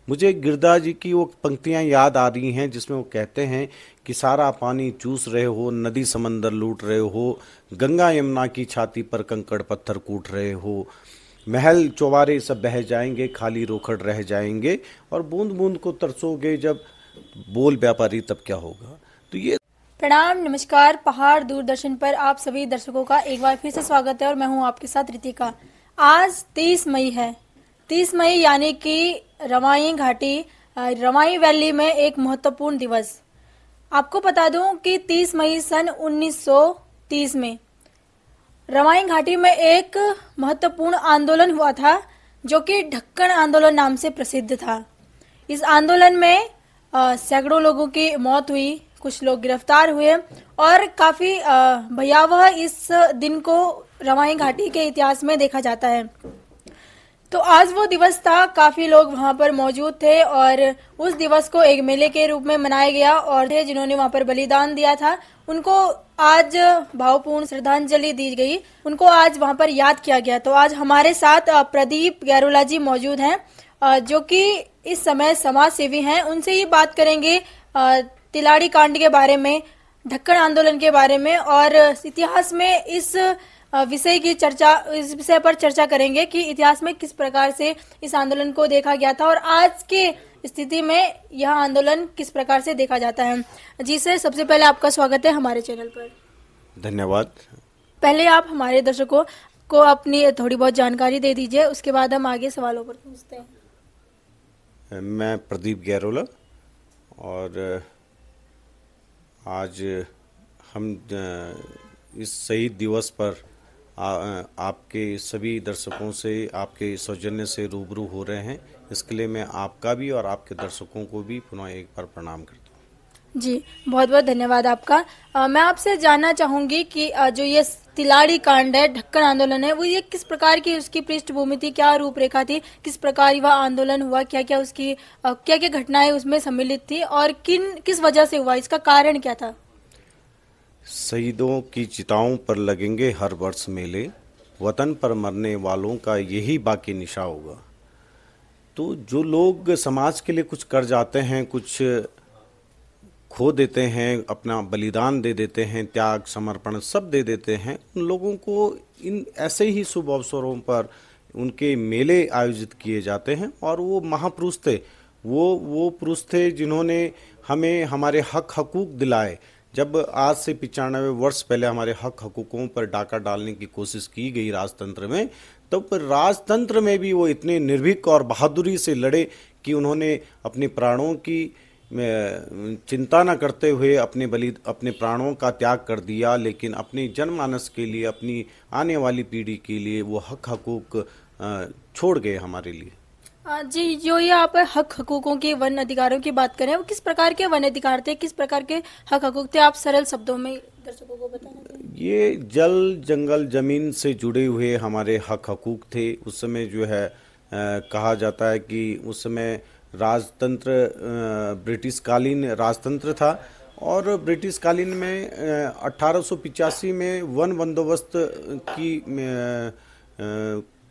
मुझे गिरधा जी की वो पंक्तियां याद आ रही हैं जिसमें वो कहते हैं कि सारा पानी चूस रहे हो, नदी समंदर लूट रहे हो, गंगा यमुना की छाती पर कंकड़ पत्थर कूट रहे हो, महल चौबारे सब बह जाएंगे, खाली रोखड़ रह जाएंगे, और बूंद बूंद को तरसोगे जब, बोल व्यापारी तब क्या होगा। तो ये प्रणाम, नमस्कार। पहाड़ दूरदर्शन पर आप सभी दर्शकों का एक बार फिर से स्वागत है और मैं हूं आपके साथ रितिका। आज 30 मई है। 30 मई यानी कि रवाई घाटी, रवाई वैली में एक महत्वपूर्ण दिवस। आपको बता दूं कि 30 मई सन 1930 में रवाई घाटी में एक महत्वपूर्ण आंदोलन हुआ था जो कि ढक्कन आंदोलन नाम से प्रसिद्ध था। इस आंदोलन में सैकड़ों लोगों की मौत हुई, कुछ लोग गिरफ्तार हुए और काफी भयावह इस दिन को रवाई घाटी के इतिहास में देखा जाता है। तो आज वो दिवस था, काफी लोग वहां पर मौजूद थे और उस दिवस को एक मेले के रूप में मनाया गया और जिन्होंने वहां पर बलिदान दिया था उनको आज भावपूर्ण श्रद्धांजलि दी गई, उनको आज वहां पर याद किया गया। तो आज हमारे साथ प्रदीप गैरोला जी मौजूद हैं, जो कि इस समय समाज सेवी हैं। उनसे ही बात करेंगे तिलाड़ी कांड के बारे में, ढक्कन आंदोलन के बारे में और इतिहास में इस विषय पर चर्चा करेंगे कि इतिहास में किस प्रकार से इस आंदोलन को देखा गया था और आज के स्थिति में यह आंदोलन किस प्रकार से देखा जाता है। जी सर, सबसे पहले आपका स्वागत है हमारे चैनल पर। धन्यवाद। पहले आप हमारे दर्शकों को अपनी थोड़ी बहुत जानकारी दे दीजिए, उसके बाद हम आगे सवालों पर पूछते हैं। मैं प्रदीप गैरोला और आज हम इस शहीद दिवस पर आपके सभी दर्शकों से, आपके सौजन्य से रूबरू हो रहे हैं। इसके लिए मैं आपका भी और आपके दर्शकों को भी पुनः एक बार प्रणाम करता हूँ। जी, बहुत बहुत धन्यवाद आपका। मैं आपसे जानना चाहूंगी कि जो ये तिलाड़ी कांड है, ढक्कन आंदोलन है, वो ये किस प्रकार की उसकी पृष्ठभूमि थी, क्या रूपरेखा थी, किस प्रकार वह आंदोलन हुआ, क्या क्या उसकी क्या क्या घटनाएं उसमें सम्मिलित थी और किस वजह से हुआ, इसका कारण क्या था? शहीदों की चिताओं पर लगेंगे हर वर्ष मेले, वतन पर मरने वालों का यही बाकी निशा होगा। तो जो लोग समाज के लिए कुछ कर जाते हैं, कुछ खो देते हैं, अपना बलिदान दे देते हैं, त्याग समर्पण सब दे देते हैं, उन लोगों को इन ऐसे ही शुभ अवसरों पर उनके मेले आयोजित किए जाते हैं। और वो महापुरुष थे, वो पुरुष थे जिन्होंने हमें हमारे हक हकूक दिलाए। जब आज से 95 वर्ष पहले हमारे हक हकूकों पर डाका डालने की कोशिश की गई राजतंत्र में, तब राजतंत्र में भी वो इतने निर्भीक और बहादुरी से लड़े कि उन्होंने अपने प्राणों की चिंता न करते हुए अपने प्राणों का त्याग कर दिया, लेकिन अपनी जनमानस के लिए, अपनी आने वाली पीढ़ी के लिए वो हक हकूक छोड़ गए हमारे लिए। जी, जो ये आप हक हकूकों के वन अधिकारों की बात करें, वो किस प्रकार के वन अधिकार थे, किस प्रकार के हक हकूक थे, आप सरल शब्दों में दर्शकों को बताना। ये जल जंगल जमीन से जुड़े हुए हमारे हक हकूक थे। उस समय जो है कहा जाता है कि उस समय राजतंत्र ब्रिटिश राजतंत्र था और ब्रिटिश कालीन में 1885 में वन बंदोबस्त की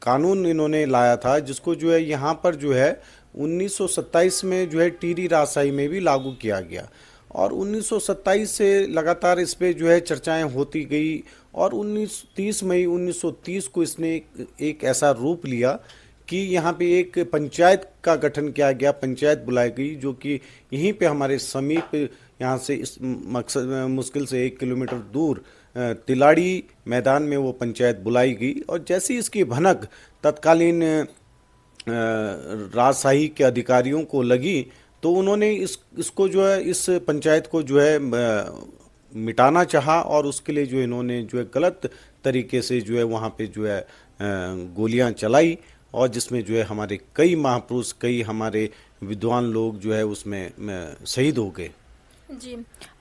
कानून इन्होंने लाया था, जिसको जो है यहाँ पर जो है 1927 में जो है टीरी राजशाही में भी लागू किया गया। और 1927 से लगातार इस पे जो है चर्चाएं होती गई और 30 मई 1930 को इसने एक ऐसा रूप लिया कि यहाँ पे एक पंचायत का गठन किया गया, पंचायत बुलाई गई, जो कि यहीं पे हमारे समीप, यहाँ से इस मकसद मुश्किल से 1 किलोमीटर दूर तिलाड़ी मैदान में वो पंचायत बुलाई गई। और जैसी इसकी भनक तत्कालीन राजशाही के अधिकारियों को लगी, तो उन्होंने इसको जो है, इस पंचायत को जो है मिटाना चाहा और उसके लिए जो इन्होंने जो है गलत तरीके से जो है वहाँ पे जो है गोलियां चलाई और जिसमें जो है हमारे कई महापुरुष, कई हमारे विद्वान लोग जो है उसमें शहीद हो गए। जी,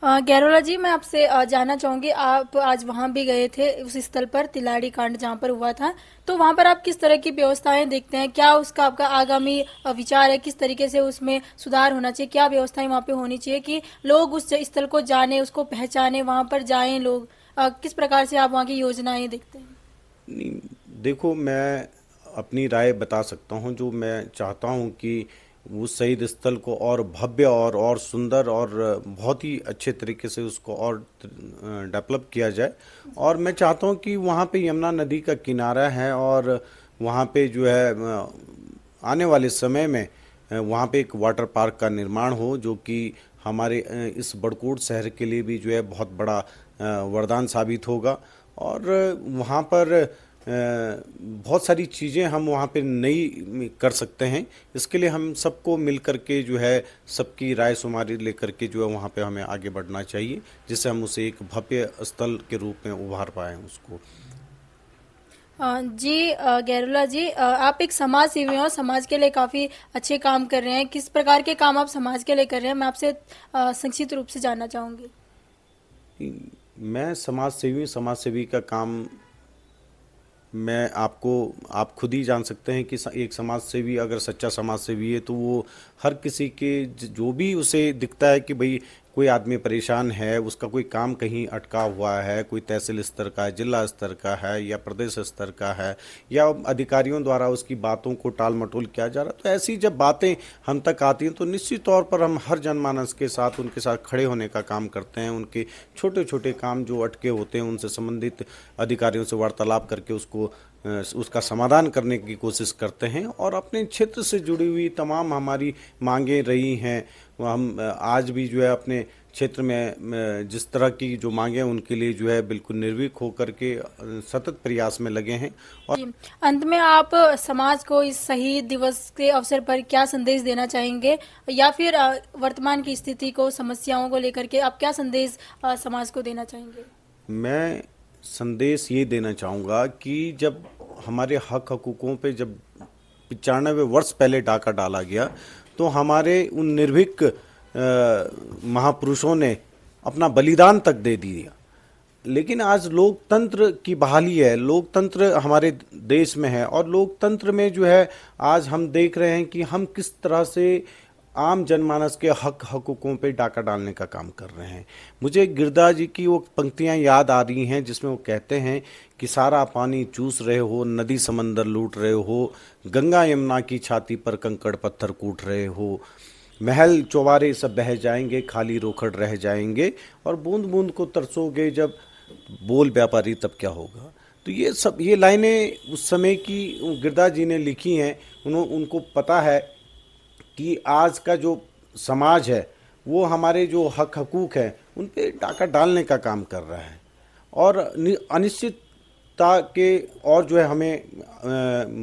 गैरोला जी, मैं आपसे जानना चाहूंगी, आप आज वहां भी गए थे उस स्थल पर, तिलाड़ी कांड जहां पर हुआ था, तो वहां पर आप किस तरह की व्यवस्थाएं देखते हैं, क्या उसका आपका आगामी विचार है, किस तरीके से उसमें सुधार होना चाहिए, क्या व्यवस्थाएं वहां पे होनी चाहिए कि लोग उस स्थल को जाने, उसको पहचाने, वहां पर जाएं लोग, किस प्रकार से आप वहां की योजनाएं देखते हैं? देखो, मैं अपनी राय बता सकता हूं। जो मैं चाहता हूं कि उस शहीद स्थल को और भव्य और सुंदर और बहुत ही अच्छे तरीके से उसको और डेवलप किया जाए। और मैं चाहता हूँ कि वहाँ पे यमुना नदी का किनारा है और वहाँ पे जो है आने वाले समय में वहाँ पे एक वाटर पार्क का निर्माण हो, जो कि हमारे इस बड़कोट शहर के लिए भी जो है बहुत बड़ा वरदान साबित होगा। और वहाँ पर बहुत सारी चीज़ें हम वहाँ पे नई कर सकते हैं। इसके लिए हम सबको मिल कर के जो है सबकी राय शुमारी लेकर के जो है वहाँ पे हमें आगे बढ़ना चाहिए, जिससे हम उसे एक भव्य स्थल के रूप में उभार पाएँ उसको। जी गैरुला जी, आप एक समाज सेवी हो, समाज के लिए काफी अच्छे काम कर रहे हैं। किस प्रकार के काम आप समाज के लिए कर रहे हैं, मैं आपसे संक्षिप्त रूप से जानना चाहूंगी। मैं समाज सेवी का काम मैं आपको आप खुद ही जान सकते हैं कि एक समाज सेवी अगर सच्चा समाज सेवी है तो वो हर किसी के जो भी उसे दिखता है कि भाई कोई आदमी परेशान है, उसका कोई काम कहीं अटका हुआ है, कोई तहसील स्तर का है, जिला स्तर का है या प्रदेश स्तर का है, या अधिकारियों द्वारा उसकी बातों को टाल मटोल किया जा रहा है, तो ऐसी जब बातें हम तक आती हैं तो निश्चित तौर पर हम हर जनमानस के साथ उनके साथ खड़े होने का काम करते हैं। उनके छोटे छोटे काम जो अटके होते हैं उनसे संबंधित अधिकारियों से वार्तालाप करके उसका समाधान करने की कोशिश करते हैं। और अपने क्षेत्र से जुड़ी हुई तमाम हमारी मांगें रही हैं, हम आज भी जो है अपने क्षेत्र में जिस तरह की जो मांगे हैं उनके लिए जो है बिल्कुल निर्भीक होकर के सतत प्रयास में लगे हैं। और अंत में आप समाज को इस शहीद दिवस के अवसर पर क्या संदेश देना चाहेंगे, या फिर वर्तमान की स्थिति को, समस्याओं को लेकर के आप क्या संदेश समाज को देना चाहेंगे? मैं संदेश ये देना चाहूँगा कि जब हमारे हक हकूक़ों पे जब 95 वर्ष पहले डाका डाला गया तो हमारे उन निर्भीक महापुरुषों ने अपना बलिदान तक दे दिया। लेकिन आज लोकतंत्र की बहाली है, लोकतंत्र हमारे देश में है, और लोकतंत्र में जो है आज हम देख रहे हैं कि हम किस तरह से आम जनमानस के हक हकूक़ों पे डाका डालने का काम कर रहे हैं। मुझे गिरधा जी की वो पंक्तियां याद आ रही हैं जिसमें वो कहते हैं कि सारा पानी चूस रहे हो, नदी समंदर लूट रहे हो, गंगा यमुना की छाती पर कंकड़ पत्थर कूट रहे हो, महल चौबारे सब बह जाएंगे, खाली रोखड़ रह जाएंगे, और बूंद बूंद को तरसोगे जब, बोल व्यापारी तब क्या होगा। तो ये लाइनें उस समय की गिरधा जी ने लिखी हैं। उनको पता है कि आज का जो समाज है वो हमारे जो हक हकूक़ हैं उन पे डाका डालने का काम कर रहा है, और अनिश्चितता के और जो है हमें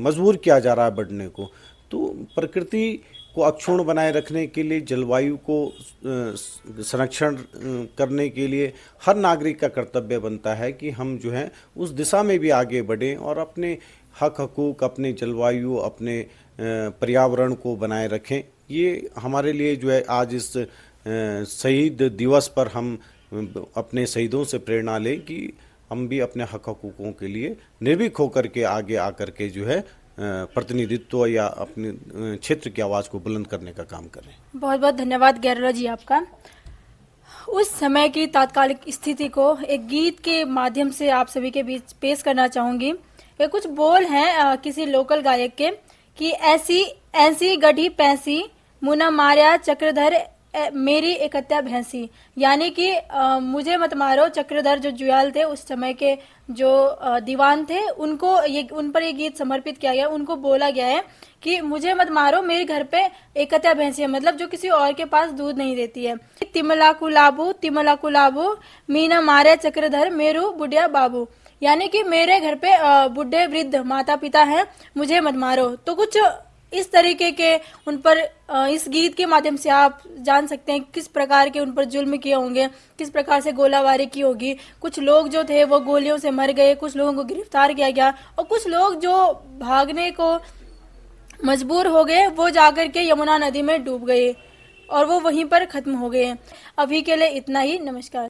मजबूर किया जा रहा है बढ़ने को। तो प्रकृति को अक्षुण्ण बनाए रखने के लिए, जलवायु को संरक्षण करने के लिए हर नागरिक का कर्तव्य बनता है कि हम जो है उस दिशा में भी आगे बढ़ें और अपने हक हकूक़, अपने जलवायु, अपने पर्यावरण को बनाए रखें। ये हमारे लिए जो है आज इस शहीद दिवस पर हम अपने शहीदों से प्रेरणा लें कि हम भी अपने हक हकूक़ों के लिए निर्भीक होकर के आगे आकर के जो है प्रतिनिधित्व या अपने क्षेत्र की आवाज़ को बुलंद करने का काम करें। बहुत बहुत धन्यवाद गैरुला जी आपका। उस समय की तात्कालिक स्थिति को एक गीत के माध्यम से आप सभी के बीच पेश करना चाहूंगी। ये कुछ बोल हैं किसी लोकल गायक के कि ऐसी ऐसी गढ़ी पैसी, मुना मार्या चक्रधर मेरी एकत्या भैंसी। यानी कि मुझे मत मारो, चक्रधर जो जुयाल थे उस समय के जो दीवान थे, उन पर ये गीत समर्पित किया गया। उनको बोला गया है कि मुझे मत मारो, मेरे घर पे एकत्या भैंसी है, मतलब जो किसी और के पास दूध नहीं देती है। तिमला कुलाबू मीना मारे चक्रधर मेरू बुढ़िया बाबू। यानी कि मेरे घर पे बुढ़े वृद्ध माता पिता हैं, मुझे मत मारो। तो कुछ इस तरीके के उन पर इस गीत के माध्यम से आप जान सकते हैं किस प्रकार के उन पर जुल्म किए होंगे, किस प्रकार से गोलाबारी की होगी। कुछ लोग जो थे वो गोलियों से मर गए, कुछ लोगों को गिरफ्तार किया गया, और कुछ लोग जो भागने को मजबूर हो गए वो जाकर के यमुना नदी में डूब गए और वो वहीं पर खत्म हो गए। अभी के लिए इतना ही, नमस्कार।